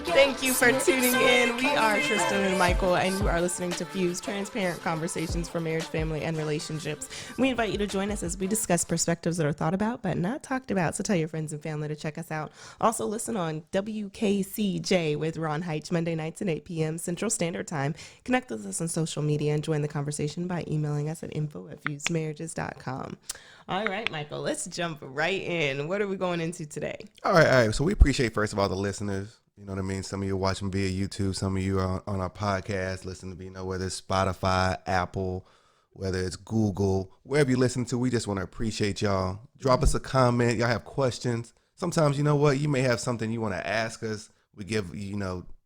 Thank you for tuning in. We are Tristan and Michael, and you are listening to Fuse, transparent conversations for marriage, family, and relationships. We invite you to join us as we discuss perspectives that are thought about but not talked about. So tell your friends and family to check us out. Also, listen on WKCJ with Ron Heitch, Monday nights at 8 p.m. Central Standard Time. Connect with us on social media and join the conversation by emailing us at info@fusemarriages.com. All right, Michael, let's jump right in. What are we going into today? All right. So we appreciate, first of all, the listeners. You know what I mean? Some of you are watching via YouTube. Some of you are on our podcast, listening to, whether it's Spotify, Apple, whether it's Google, wherever you listen to. We just want to appreciate y'all. Drop us a comment. Y'all have questions. Sometimes, you know what? You may have something you want to ask us. We give,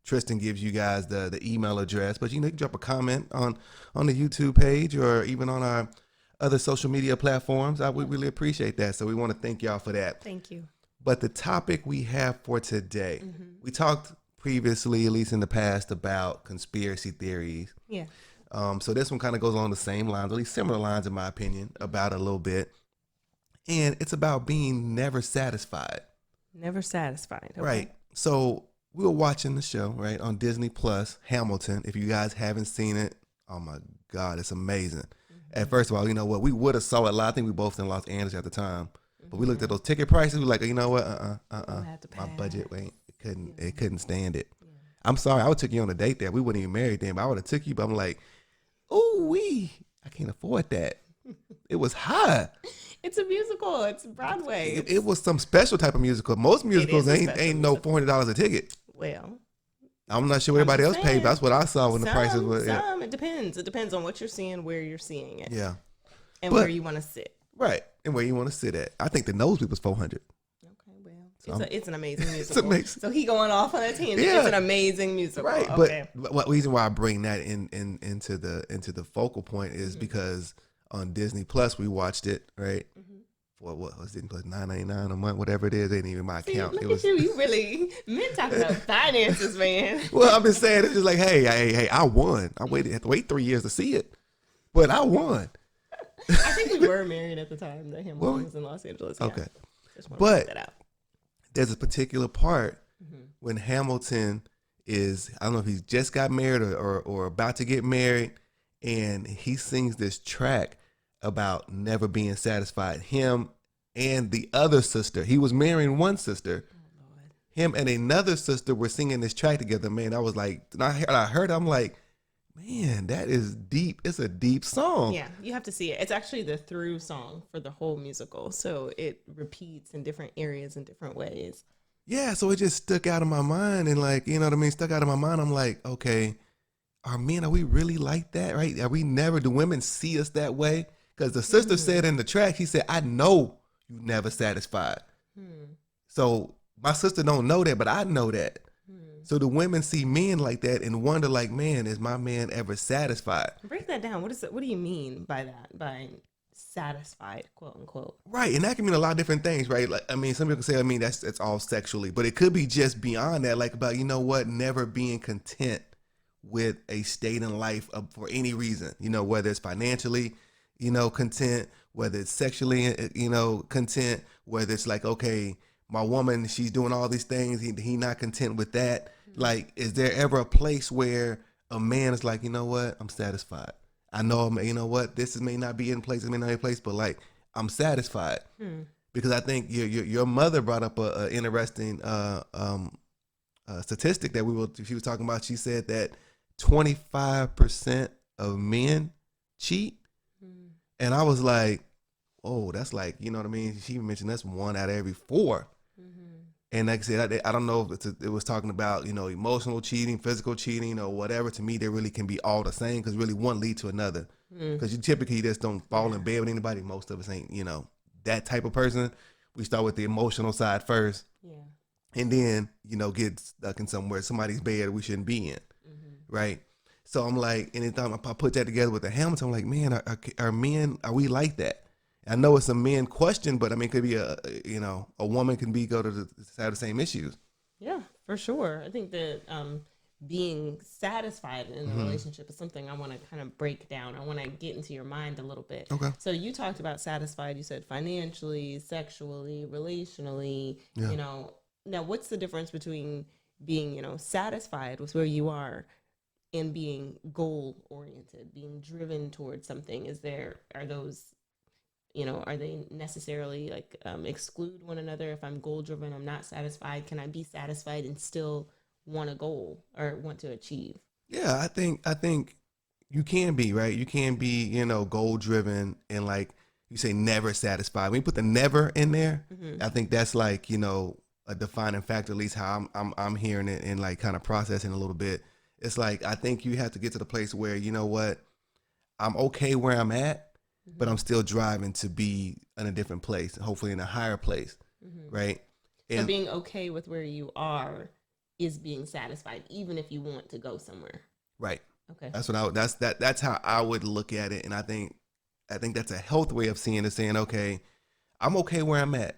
Tristan gives you guys the email address, but you can drop a comment on the YouTube page or even on our other social media platforms. We really appreciate that. So we want to thank y'all for that. Thank you. But the topic we have for today, we talked previously, at least in the past, about conspiracy theories. Yeah. So this one kind of goes along the same lines, at least similar lines, in my opinion, about a little bit. And it's about being never satisfied. Never satisfied. Okay. Right. So we were watching the show, right, on Disney Plus, Hamilton. If you guys haven't seen it, oh my God, it's amazing. And first of all, you know what? We would have saw it live. I think we both in Los Angeles at the time. But we looked at those ticket prices. We were like, you know what? My budget, it couldn't stand it. Yeah. I'm sorry. I would have took you on a date there. We wouldn't even married then, but I would have took you. But I'm like, I can't afford that. It was high. It's a musical. It's Broadway. It was some special type of musical. Most musicals ain't no $400 a ticket. Well, I'm not sure what everybody else paid, but that's what I saw when the prices were. Some, it depends. It depends on what you're seeing, where you're seeing it. Yeah. And where you want to sit. Right. And where you want to sit at. I think the nosebleed was $400. Okay, well, it's an amazing musical. It's amazing. So he going off on a tangent. Yeah. It's an amazing musical. Right. Okay. But what reason why I bring that into the focal point is because on Disney Plus we watched it, right? For what was Disney Plus, $9.99 a month, whatever it is, ain't even my account. Look at you. You really meant talking about finances, man. Well, I'm just saying, it's just like, hey, I won. I had to wait 3 years to see it, but I won. I think we were married at the time that Hamilton was in Los Angeles. Yeah. Okay. But that out. There's a particular part when Hamilton is, I don't know if he's just got married or about to get married, and he sings this track about never being satisfied. Him and the other sister. He was marrying one sister. Oh, Lord. Him and another sister were singing this track together. Man, I was like, I heard, I'm like, man, that is deep. It's a deep song. Yeah, you have to see it. It's actually the through song for the whole musical. So it repeats in different areas in different ways. Yeah, so it just stuck out of my mind. And like, you know what I mean? Stuck out of my mind. I'm like, okay, are we really like that, right? Do women see us that way? Because the sister said in the track, he said, I know you never satisfied. So my sister don't know that, but I know that. So the women see men like that and wonder like, man, is my man ever satisfied? Break that down. What do you mean by that? By satisfied, quote unquote. Right. And that can mean a lot of different things, right? Like, some people can say, that's all sexually, but it could be just beyond that, like about, never being content with a state in life for any reason, whether it's financially, content, whether it's sexually, content, whether it's like, okay, my woman, she's doing all these things. He not content with that. Like, is there ever a place where a man is like, you know what? I'm satisfied. I know, this may not be in place, it may not be in place, but like, I'm satisfied. Because I think your mother brought up a interesting statistic that she was talking about. She said that 25% of men cheat. And I was like, oh, that's like, you know what I mean? She mentioned that's 1 out of every 4. And like I said, I don't know if it was talking about, emotional cheating, physical cheating, or whatever. To me, they really can be all the same because really one lead to another. Because you typically just don't fall in bed with anybody. Most of us ain't, that type of person. We start with the emotional side first. Yeah. And then, get stuck in somebody's bed we shouldn't be in. Right? So I'm like, anytime I put that together with the Hamilton, I'm like, man, are men, are we like that? I know it's a men question, but it could be a woman can go to have the same issues. Yeah, for sure. I think that being satisfied in a relationship is something I want to kind of break down. I want to get into your mind a little bit. Okay. So you talked about satisfied. You said financially, sexually, relationally. Yeah. Now what's the difference between being satisfied with where you are and being goal oriented, being driven towards something? Are those are they necessarily like exclude one another? If I'm goal driven, I'm not satisfied. Can I be satisfied and still want a goal or want to achieve? Yeah, I think you can be, right. You can be, goal driven and like you say never satisfied. When you put the never in there, I think that's like, a defining factor, at least how I'm hearing it and like kind of processing a little bit. It's like I think you have to get to the place where, you know what, I'm okay where I'm at, but I'm still driving to be in a different place, hopefully in a higher place, right? So being okay with where you are is being satisfied, even if you want to go somewhere. Right. Okay. That's how I would look at it, and I think that's a healthy way of seeing it, saying, okay, I'm okay where I'm at,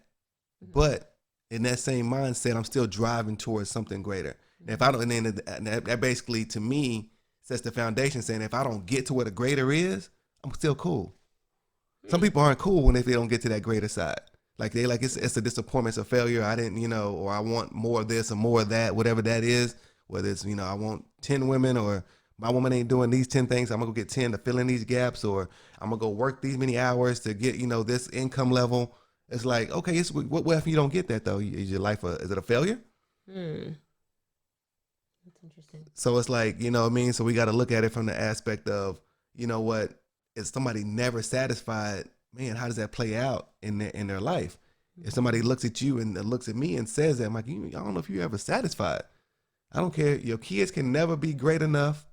but in that same mindset, I'm still driving towards something greater. And if I don't, and then that basically to me sets the foundation, saying if I don't get to where the greater is, I'm still cool. Some people aren't cool when if they don't get to that greater side. Like they like it's a disappointment, it's a failure. I didn't, or I want more of this or more of that, whatever that is. Whether it's, I want 10 women or my woman ain't doing these 10 things. I'm gonna go get 10 to fill in these gaps, or I'm gonna go work these many hours to get, this income level. It's like, okay, what if you don't get that though? Is your life is it a failure? That's interesting. So it's like, what I mean? So we got to look at it from the aspect of, what, is somebody never satisfied, man, how does that play out in their life? If somebody looks at you and looks at me and says that, I'm like, I don't know if you're ever satisfied. I don't care. Your kids can never be great enough.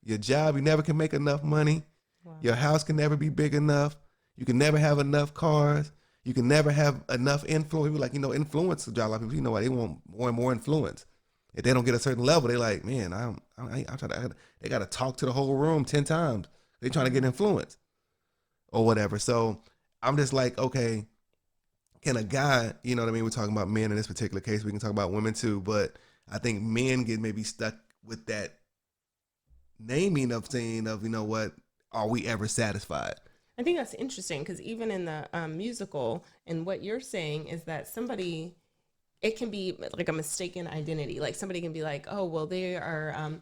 Your job, you never can make enough money. Wow. Your house can never be big enough. You can never have enough cars. You can never have enough influence. People like, influence a lot of people, why they want more and more influence. If they don't get a certain level, they like, man, I'm trying to, they got to talk to the whole room 10 times. They trying to get influence or whatever. So I'm just like, okay, can a guy, what I mean? We're talking about men in this particular case. We can talk about women too, but I think men get maybe stuck with that naming of saying of, what, are we ever satisfied? I think that's interesting because even in the musical, and what you're saying is that somebody, it can be like a mistaken identity. Like somebody can be like, oh, well, they are,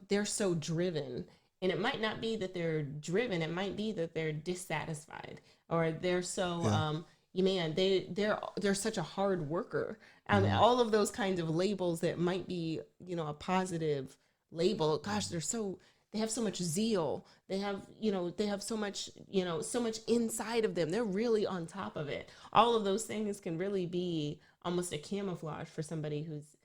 they're so driven. And it might not be that they're driven. It might be that they're dissatisfied, or they're so, they're such a hard worker. All of those kinds of labels that might be, a positive label. Gosh, they have so much zeal. They have, they have so much, so much inside of them. They're really on top of it. All of those things can really be almost a camouflage for somebody who's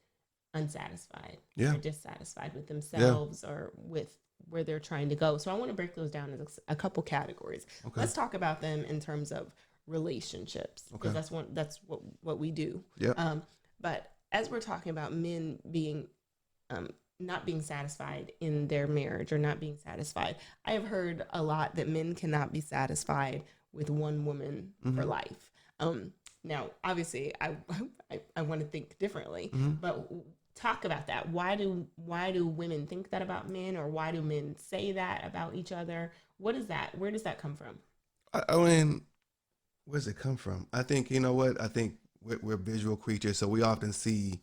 unsatisfied or dissatisfied with themselves or with where they're trying to go. So I want to break those down into a couple categories. Okay. Let's talk about them in terms of relationships, because that's what we do. Yeah. But as we're talking about men being not being satisfied in their marriage or not being satisfied, I have heard a lot that men cannot be satisfied with one woman for life. Now, obviously, I want to think differently, but talk about that. Why do women think that about men, or why do men say that about each other? What is that? Where does that come from? I mean, where does it come from? I think, I think we're visual creatures, so we often see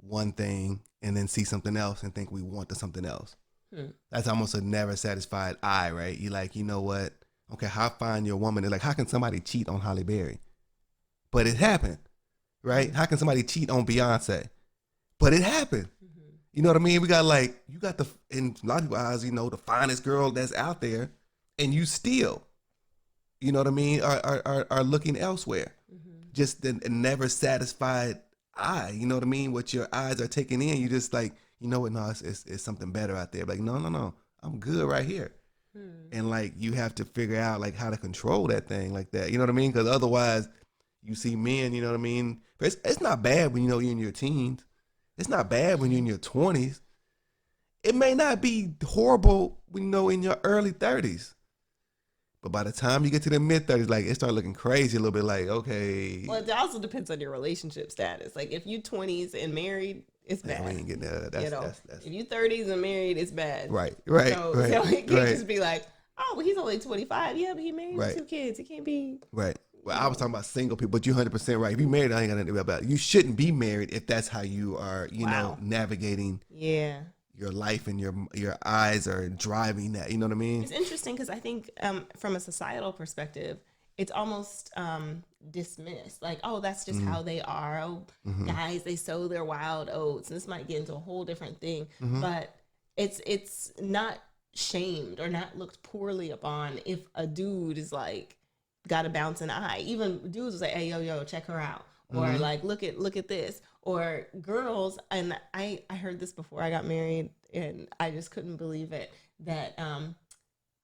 one thing and then see something else and think we want something else. That's almost a never satisfied eye, right? You like, what? Okay, how find your woman? Like, how can somebody cheat on Halle Berry? But it happened, right? How can somebody cheat on Beyonce? But it happened. You know what I mean? We got you got in a lot of people's eyes, the finest girl that's out there, and you still, you know what I mean, are looking elsewhere. Just a never satisfied eye, you know what I mean? What your eyes are taking in, you just like, what? No, it's something better out there. Like, no, I'm good right here. And you have to figure out how to control that thing like that. You know what I mean? Because otherwise, you see men, you know what I mean? But it's not bad when you're in your teens. It's not bad when you're in your 20s. It may not be horrible when in your early 30s. But by the time you get to the mid-30s, like, it started looking crazy a little bit. Like, okay. Well, it also depends on your relationship status. Like, if you 20s and married, it's bad. We ain't getting that. That's if you 30s and married, it's bad. Right. So it can't just be like, oh, well, he's only 25. Yeah, but he married with 2 kids. He can't be. Right. Well, I was talking about single people, but you're 100% right. If you're married, I ain't got nothing about it. You shouldn't be married if that's how you are, you know, navigating your life, and your eyes are driving that. You know what I mean? It's interesting because I think from a societal perspective, it's almost dismissed. Like, oh, that's just how they are. Oh, guys, they sow their wild oats. And this might get into a whole different thing. But it's not shamed or not looked poorly upon if a dude is like, got a bouncing eye. Even dudes will say, hey, yo, check her out. Or like, look at this. Or girls, and I heard this before I got married, and I just couldn't believe it, that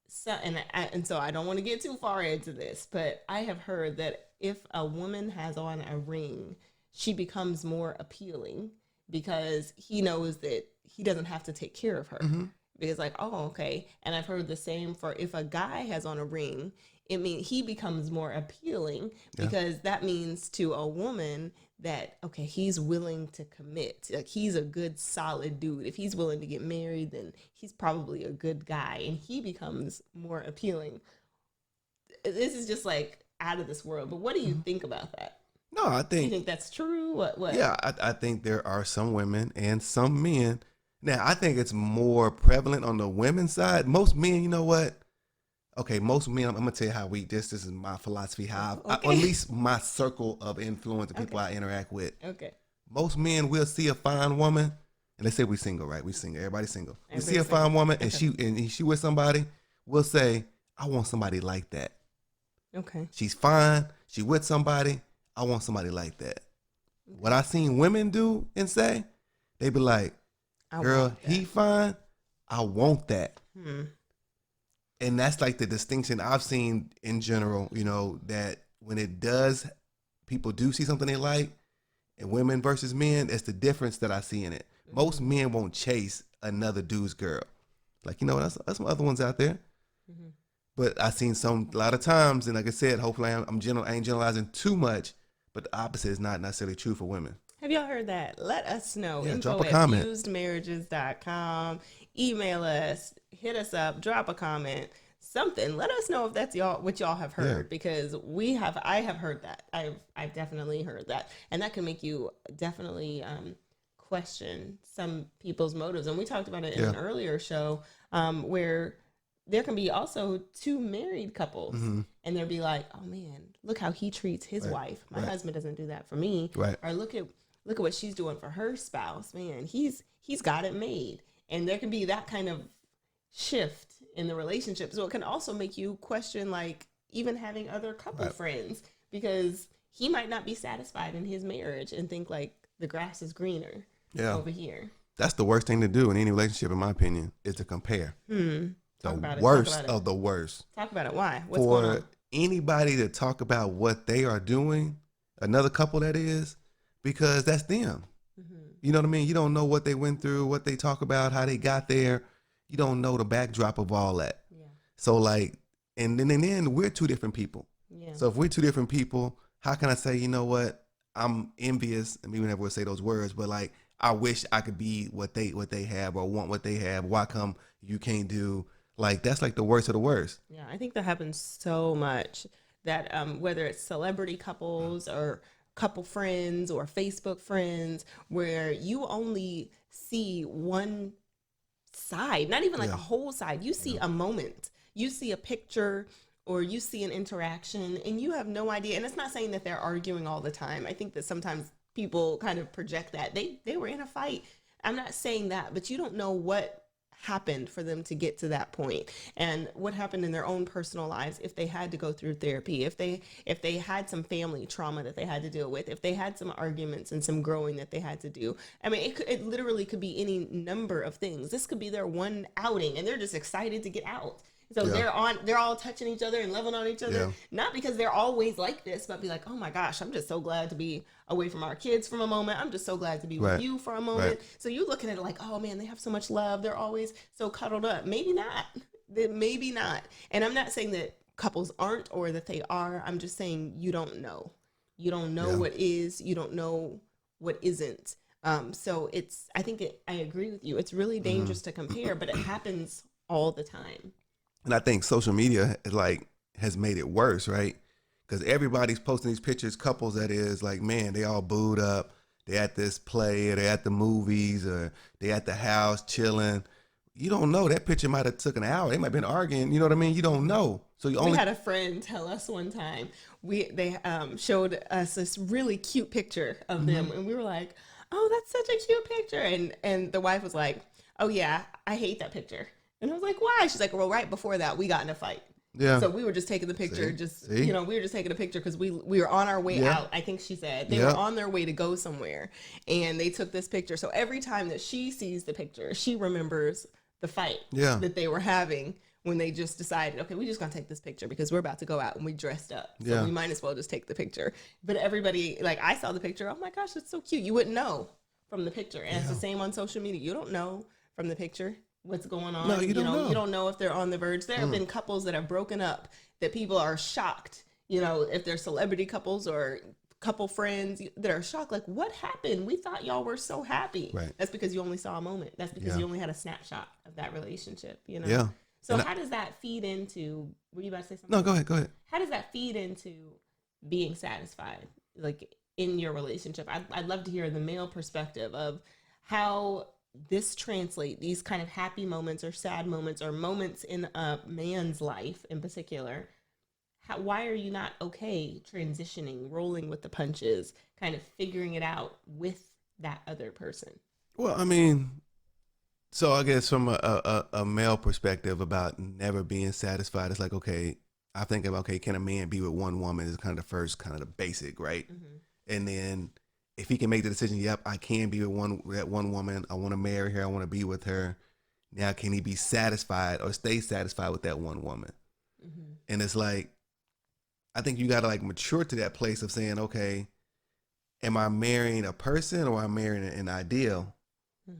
so I don't want to get too far into this, but I have heard that if a woman has on a ring, she becomes more appealing because he knows that he doesn't have to take care of her. Because like, oh, okay. And I've heard the same for if a guy has on a ring, it means he becomes more appealing because that means to a woman that, okay, he's willing to commit. Like, he's a good, solid dude. If he's willing to get married, then he's probably a good guy, and he becomes more appealing. This is just like out of this world. But what do you think about that? No, I think. You think that's true? What? Yeah, I think there are some women and some men. Now, I think it's more prevalent on the women's side. Most men, you know what? Okay, most men, I'm gonna tell you how this is my philosophy, how at least my circle of influence, the people I interact with. Okay. Most men will see a fine woman, and they say we single, right? We single, everybody's single. We see a fine woman, and she with somebody, we'll say, I want somebody like that. Okay. She's fine, she with somebody, I want somebody like that. Okay. What I seen women do and say, they be like, girl, he fine, I want that. And that's like the distinction I've seen in general, you know, that when people do see something they like, and women versus men, it's the difference that I see in it. Most men won't chase another dude's girl. Like, you know, that's some other ones out there. But I've seen a lot of times, and like I said, hopefully I ain't generalizing too much, but the opposite is not necessarily true for women. Have y'all heard that? Let us know. Yeah, drop a comment. FusedMarriages.com. Email us, hit us up, drop a comment, something. Let us know if that's what y'all have heard, because I have heard that. I've definitely heard that. And that can make you definitely question some people's motives. And we talked about it in an earlier show where there can be also 2 married couples and they'll be like, oh man, look how he treats his wife. My husband doesn't do that for me. Or look at what she's doing for her spouse. Man, he's got it made. And there can be that kind of shift in the relationship. So it can also make you question, like, even having other couple friends, because he might not be satisfied in his marriage and think like the grass is greener over here. That's the worst thing to do in any relationship, in my opinion, is to compare. The worst of the worst. Talk about it. Why? What's going on? For anybody to talk about what they are doing, another couple that is, because that's them. You know what I mean? You don't know what they went through, what they talk about, how they got there. You don't know the backdrop of all that. Yeah. So like, and then we're 2 different people. Yeah. So if we're 2 different people, how can I say, you know what? I'm envious, and we never would say those words, but like, I wish I could be what they have or want what they have. Why come you can't do? Like, that's like the worst of the worst. Yeah, I think that happens so much that whether it's celebrity couples or couple friends or Facebook friends, where you only see one side, not even like a whole side. You see a moment, you see a picture, or you see an interaction, and you have no idea. And it's not saying that they're arguing all the time. I think that sometimes people kind of project that they were in a fight. I'm not saying that, but you don't know what happened for them to get to that point, and what happened in their own personal lives, if they had to go through therapy, if they had some family trauma that they had to deal with, if they had some arguments and some growing that they had to do. I mean, it literally could be any number of things. This could be their one outing and they're just excited to get out. So they're all touching each other and loving on each other, not because they're always like this, but be like, oh my gosh, I'm just so glad to be away from our kids for a moment. I'm just so glad to be with you for a moment. So you're looking at it like, oh man, they have so much love. They're always so cuddled up. Maybe not. And I'm not saying that couples aren't or that they are. I'm just saying you don't know. You don't know what is. You don't know what isn't. So I agree with you. It's really dangerous to compare, but it happens all the time. And I think social media has made it worse, right? Because everybody's posting these pictures, couples that is like, man, they all booed up. They at this play, or they at the movies, or they at the house chilling. You don't know. That picture might have took an hour. They might have been arguing. You know what I mean? You don't know. So we had a friend tell us one time. They showed us this really cute picture of them, and we were like, "Oh, that's such a cute picture." And the wife was like, "Oh yeah, I hate that picture." And I was like, "Why?" She's like, "Well, right before that, we got in a fight." Yeah. So we were just taking the picture, we were just taking a picture because we were on our way out. I think she said they were on their way to go somewhere, and they took this picture. So every time that she sees the picture, she remembers the fight that they were having when they just decided, okay, we're just gonna take this picture because we're about to go out and we dressed up, so we might as well just take the picture. But everybody, like, I saw the picture, oh my gosh, it's so cute. You wouldn't know from the picture, and it's the same on social media. You don't know from the picture what's going on. No, you don't know. You don't know if they're on the verge. There have been couples that have broken up that people are shocked, if they're celebrity couples or couple friends that are shocked, like, what happened? We thought y'all were so happy. Right. That's because you only saw a moment. That's because you only had a snapshot of that relationship, Yeah. So how does that feed into, were you about to say something? No, go ahead. How does that feed into being satisfied, like, in your relationship? I'd love to hear the male perspective of how this translate, these kind of happy moments or sad moments or moments in a man's life in particular. Why are you not okay transitioning, rolling with the punches, kind of figuring it out with that other person? Well, I mean, so I guess from a male perspective about never being satisfied, it's like, okay, I think of, okay, can a man be with one woman is kind of the first, kind of the basic, right? Mm-hmm. And then if he can make the decision, yep, I can be with that one woman. I want to marry her. I want to be with her. Now, can he be satisfied or stay satisfied with that one woman? Mm-hmm. And it's like, I think you got to like mature to that place of saying, okay, am I marrying a person or am I marrying an ideal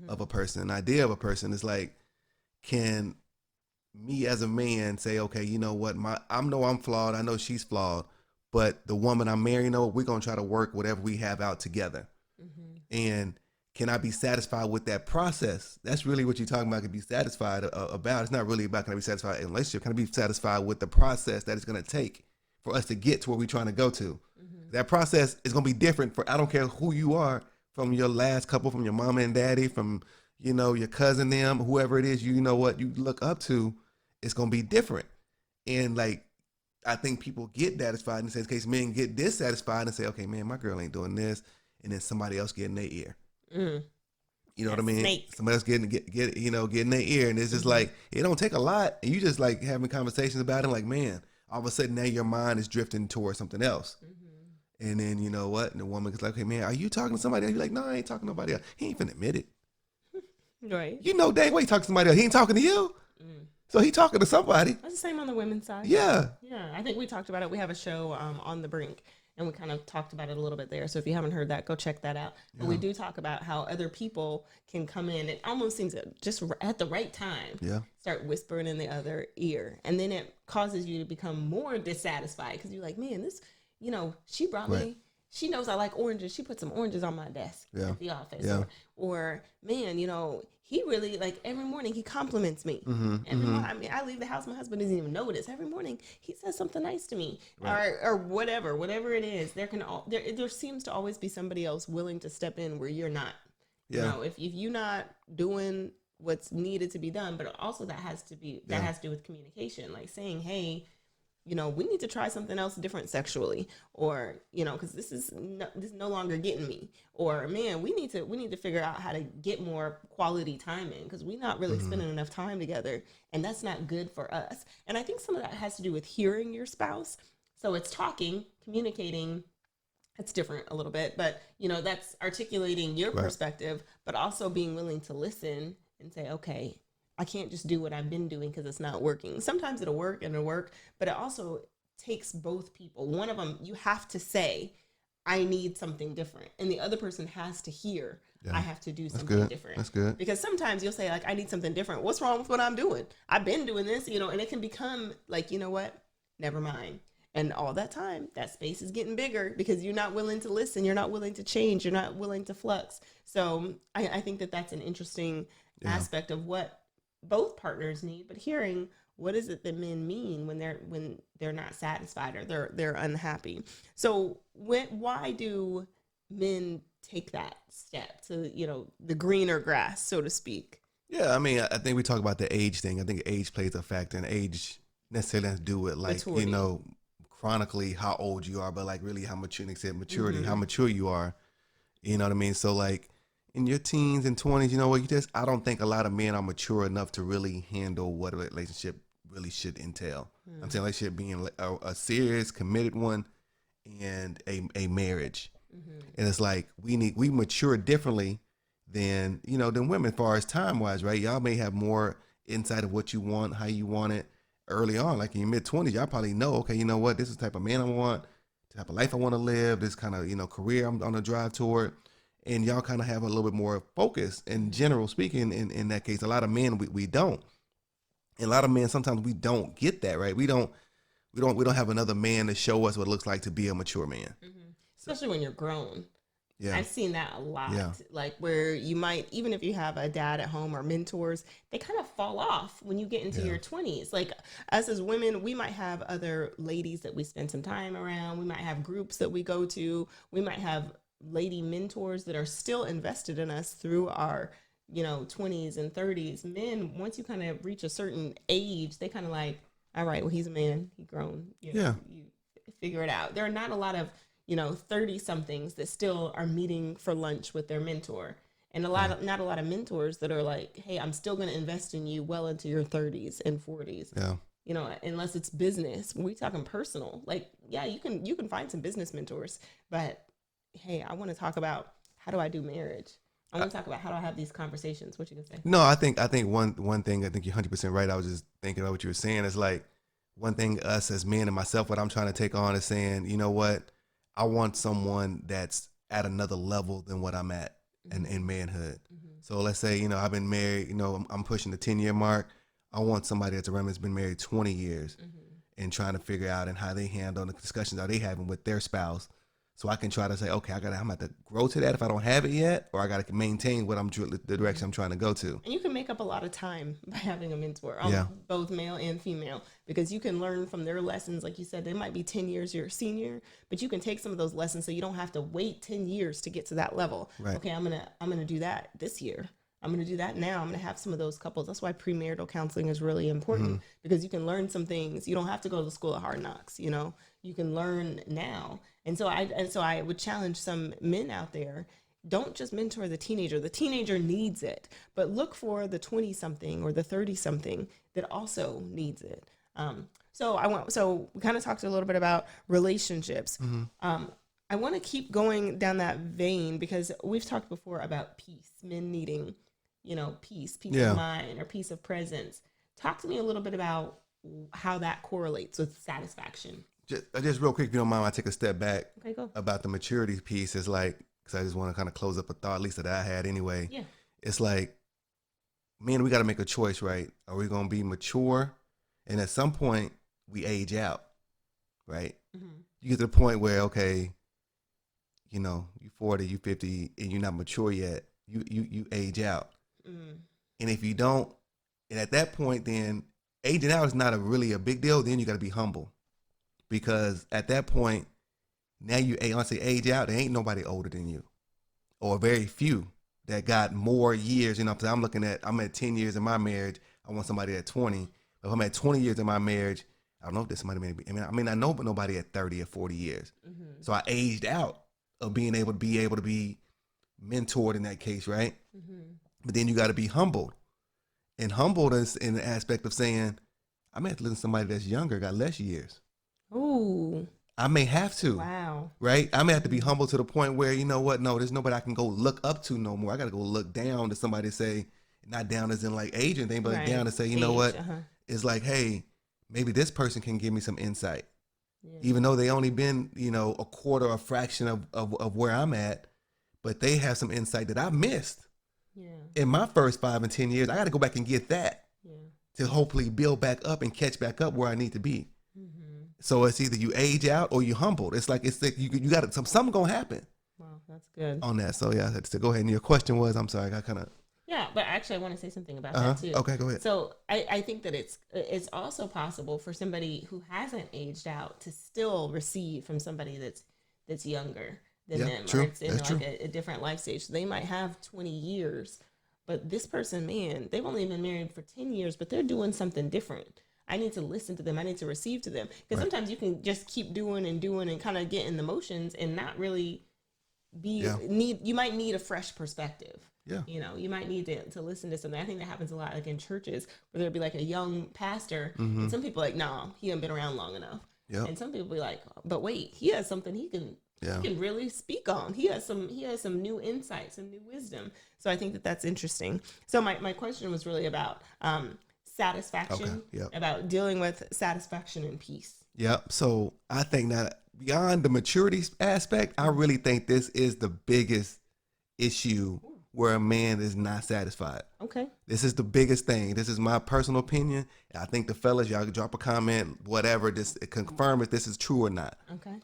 of a person? An idea of a person is like, can me as a man say, okay, you know what, I know I'm flawed. I know she's flawed. But the woman I'm marrying, we're going to try to work whatever we have out together. Mm-hmm. And can I be satisfied with that process? That's really what you're talking about, can be satisfied about. It's not really about can I be satisfied in a relationship. Can I be satisfied with the process that it's going to take for us to get to where we're trying to go to? Mm-hmm. That process is going to be different for, I don't care who you are, from your last couple, from your mama and daddy, from, your cousin, them, whoever it is, what you look up to, it's going to be different. And like, I think people get satisfied, in this case, men get dissatisfied and say, okay, man, my girl ain't doing this. And then somebody else get in their ear. Mm. You know what I mean? Snake. Somebody else get in their ear. And it's just like, it don't take a lot. And you just like having conversations about it. Like, man, all of a sudden now your mind is drifting towards something else. Mm-hmm. And then, you know what? And the woman is like, hey, man, are you talking to somebody else? You're like, no, I ain't talking to nobody else. He ain't finna admit it. Right. Dang way he talking to somebody else. He ain't talking to you. Mm. So he talking to somebody. That's the same on the women's side. Yeah. Yeah. I think we talked about it. We have a show On the Brink, and we kind of talked about it a little bit there. So if you haven't heard that, go check that out. But we do talk about how other people can come in. It almost seems just at the right time, start whispering in the other ear. And then it causes you to become more dissatisfied because you're like, man, this, she brought me. She knows I like oranges. She put some oranges on my desk at the office. Yeah. Or man, he really, like, every morning he compliments me. Every morning, I mean, I leave the house, my husband doesn't even notice. Every morning he says something nice to me, or whatever it is. There seems to always be somebody else willing to step in where you're not. Yeah. If you're not doing what's needed to be done, but also that has to do with communication, like saying, hey, we need to try something else different sexually, or, because this is no longer getting me, or man, we need to figure out how to get more quality time in, because we're not really spending enough time together, and that's not good for us. And I think some of that has to do with hearing your spouse. So it's talking, communicating. It's different a little bit, but that's articulating your perspective, but also being willing to listen and say, okay, I can't just do what I've been doing because it's not working. Sometimes it'll work, but it also takes both people. One of them, you have to say, I need something different. And the other person has to hear, I have to do something different. That's good. Because sometimes you'll say, like, I need something different. What's wrong with what I'm doing? I've been doing this, and it can become like, you know what? never mind. And all that time, that space is getting bigger because you're not willing to listen. You're not willing to change. You're not willing to flux. So I think that that's an interesting aspect of what both partners need. But hearing what is it that men mean when they're not satisfied or they're unhappy. So why do men take that step to the greener grass, so to speak? Yeah, I mean, I think we talk about the age thing. I think age plays a factor, and age necessarily has to do with like Maturity. chronically how old you are, but like really how mature, they said maturity, how mature you are. You know what I mean? So like in your teens and 20s, you know what, I don't think a lot of men are mature enough to really handle what a relationship really should entail. I'm saying relationship being a serious, committed one and a marriage. And it's like we mature differently than women as far as time wise, right? Y'all may have more insight of what you want, how you want it early on. Like in your mid-20s, y'all probably know, okay, you know what, this is the type of man I want, the type of life I want to live, this kind of career I'm on a drive toward. And y'all kind of have a little bit more focus in general speaking. In that case, a lot of men we don't. And a lot of men sometimes we don't get that, right? We don't have another man to show us what it looks like to be a mature man. Especially when you're grown. Yeah. I've seen that a lot. Yeah. Like where you might, even if you have a dad at home or mentors, they kind of fall off when you get into your 20s. Like us as women, we might have other ladies that we spend some time around. We might have groups that we go to. We might have lady mentors that are still invested in us through our 20s and 30s. Men, once you kind of reach a certain age, they kind of like, all right, well, he's a man, he's grown. You figure it out. There are not a lot of 30 somethings that still are meeting for lunch with their mentor, and not a lot of mentors that are like, hey, I'm still going to invest in you well into your 30s and 40s. Unless it's business. When we talking personal, like, yeah, you can find some business mentors, but hey, I want to talk about how do I do marriage. I want to talk about how do I have these conversations. What you gonna say? No, I think one thing, I think you're 100% right. I was just thinking about what you were saying. Is like one thing us as men and myself, what I'm trying to take on is saying, you know what, I want someone that's at another level than what I'm at in manhood. So let's say, I've been married, I'm pushing the 10-year mark. I want somebody that's around me that's been married 20 years and trying to figure out and how they handle the discussions are they having with their spouse. So I can try to say, okay, I'm going to grow to that if I don't have it yet, or I got to maintain what the direction I'm trying to go to. And you can make up a lot of time by having a mentor, Yeah. both male and female, because you can learn from their lessons. Like you said, they might be 10 years your senior, but you can take some of those lessons so you don't have to wait 10 years to get to that level. Right. Okay, I'm gonna do that this year. I'm going to do that now. I'm going to have some of those couples. That's why premarital counseling is really important because you can learn some things. You don't have to go to the school of hard knocks, you can learn now. And so I would challenge some men out there, don't just mentor the teenager. The teenager needs it, but look for the 20 something or the 30 something that also needs it. So we kind of talked a little bit about relationships. I want to keep going down that vein because we've talked before about peace, men needing, peace of mind or peace of presence. Talk to me a little bit about how that correlates with satisfaction. Just real quick, if you don't mind, I take a step back about the maturity piece. Is like, because I just want to kind of close up a thought, at least that I had anyway. Yeah. It's like, man, we got to make a choice, right? Are we going to be mature? And at some point, we age out, right? You get to the point where, okay, you're 40, you're 50, and you're not mature yet. You age out. And if you don't, and at that point, then aging out is not really a big deal. Then you got to be humble. Because at that point, now you honestly age out, there ain't nobody older than you, or very few that got more years. Because I'm at 10 years in my marriage. I want somebody at 20. If I'm at 20 years in my marriage, I don't know if there's somebody maybe. I mean, I know, but nobody at 30 or 40 years. So I aged out of being able to be mentored in that case, right? But then you got to be humbled, and humbled is in the aspect of saying, I may have to listen to somebody that's younger, got less years. Ooh. I may have to. Wow. Right? I may have to be humble to the point where, you know what? No, there's nobody I can go look up to no more. I got to go look down to somebody to say, not down as in like age and thing, but like down to say, you know what? It's like, hey, maybe this person can give me some insight. Yeah. Even though they only been, a quarter or a fraction of where I'm at, but they have some insight that I missed. Yeah. In my first 5 and 10 years, I got to go back and get that to hopefully build back up and catch back up where I need to be. So it's either you age out or you humbled. It's like you got to something gonna happen. Wow, that's good. On that. So yeah, so go ahead. And your question was, I'm sorry, I kind of. Yeah, but actually I want to say something about that too. Okay, go ahead. So I think that it's also possible for somebody who hasn't aged out to still receive from somebody that's younger than them, true. or it's in That's like true. a different life stage. So they might have 20 years, but this person, man, they've only been married for 10 years, but they're doing something different. I need to listen to them. I need to receive to them. Because sometimes you can just keep doing and kind of get in the motions and not really you might need a fresh perspective. Yeah. You know, you might need to listen to something. I think that happens a lot, like in churches, where there'll be like a young pastor, and some people are like, no, he hasn't been around long enough. Yep. And some people be like, but wait, he has something he can really speak on. He has some new insights, some new wisdom. So I think that's interesting. So my question was really about satisfaction, about dealing with satisfaction and peace. Yep. So I think that beyond the maturity aspect, I really think this is the biggest issue where a man is not satisfied. Okay. This is the biggest thing. This is my personal opinion. I think the fellas, y'all can drop a comment, whatever, just confirm if this is true or not. Okay.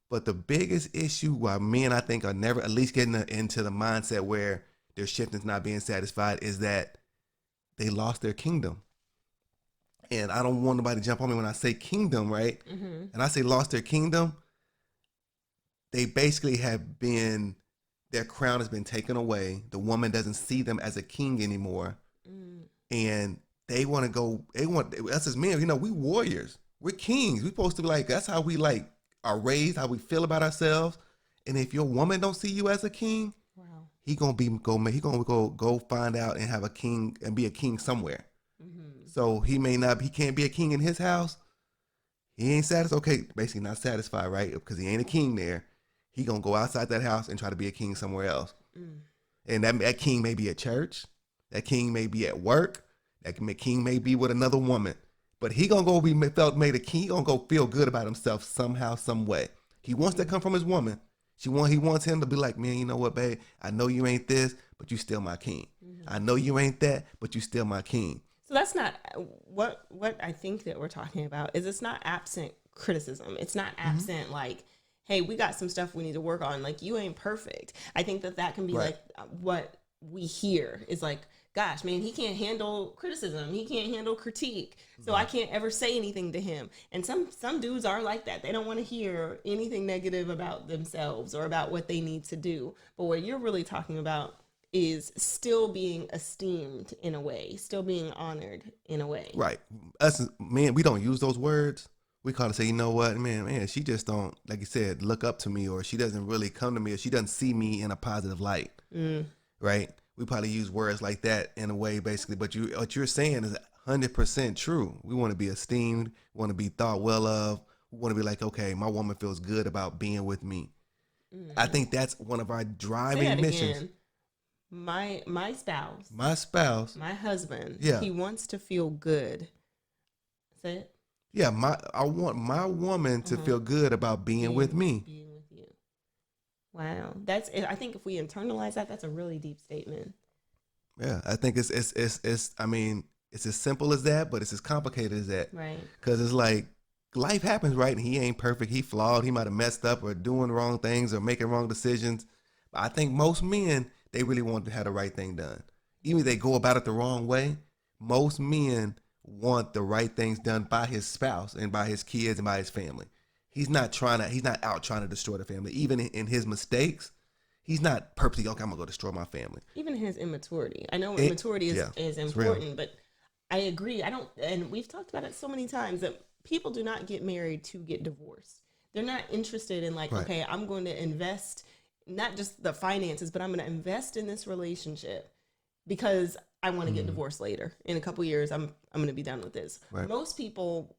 But the biggest issue why men, I think, are never at least getting into the mindset where their shifting's not being satisfied is that they lost their kingdom. And I don't want nobody to jump on me when I say kingdom, right? Mm-hmm. And I say lost their kingdom. They basically have been, their crown has been taken away. The woman doesn't see them as a king anymore. And they want to go, us as men, we warriors. We're kings. We're supposed to be like, that's how we like are raised, how we feel about ourselves. And if your woman don't see you as a king, he gonna go find out and have a king and be a king somewhere. So he can't be a king in his house. He ain't satisfied. Okay, basically not satisfied, right? Because he ain't a king there. He gonna go outside that house and try to be a king somewhere else. And that king may be at church. That king may be at work. That king may be with another woman. But he gonna go be made a king. He gonna go feel good about himself somehow, some way. He wants that come from his woman. He wants him to be like, man, you know what, babe? I know you ain't this, but you still my king. I know you ain't that, but you still my king. So that's not what I think that we're talking about. Is it's not absent criticism. It's not absent like, hey, we got some stuff we need to work on. Like, you ain't perfect. I think that can be like what we hear is like, gosh, man, he can't handle criticism. He can't handle critique. So I can't ever say anything to him. And some dudes are like that. They don't want to hear anything negative about themselves or about what they need to do. But what you're really talking about is still being esteemed in a way, still being honored in a way. Right. Us men, we don't use those words. We call it say, you know what, man, she just don't, like you said, look up to me, or she doesn't really come to me, or she doesn't see me in a positive light. Right? We probably use words like that in a way, basically. But what you're saying is 100% true. We want to be esteemed. We want to be thought well of. We want to be like, okay, my woman feels good about being with me. I think that's one of our driving missions. Again. My spouse, my husband, he wants to feel good. Say it. Yeah, I want my woman to feel good about being with me. Being with you. Wow, that's it. I think if we internalize that, that's a really deep statement. Yeah, I think it's I mean, it's as simple as that, but it's as complicated as that. Right. Because it's like life happens, right? And he ain't perfect. He flawed. He might have messed up or doing wrong things or making wrong decisions. But I think most men, they really want to have the right thing done. Even if they go about it the wrong way, most men want the right things done by his spouse and by his kids and by his family. He's not out trying to destroy the family. Even in his mistakes, he's not purposely, okay, I'm gonna go destroy my family. Even his immaturity. I know immaturity is important, but I agree. And we've talked about it so many times that people do not get married to get divorced. They're not interested in okay, I'm going to invest not just the finances, but I'm going to invest in this relationship because I want to get divorced later. In a couple years, I'm going to be done with this. Right. Most people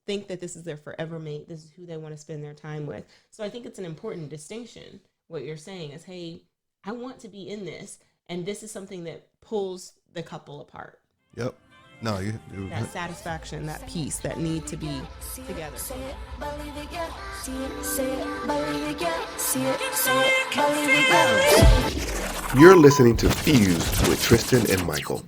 think that this is their forever mate. This is who they want to spend their time with. So I think it's an important distinction. What you're saying is, hey, I want to be in this, and this is something that pulls the couple apart. Yep. No, you that satisfaction, that peace, that need to be together. You're listening to Fused with Tristan and Michael.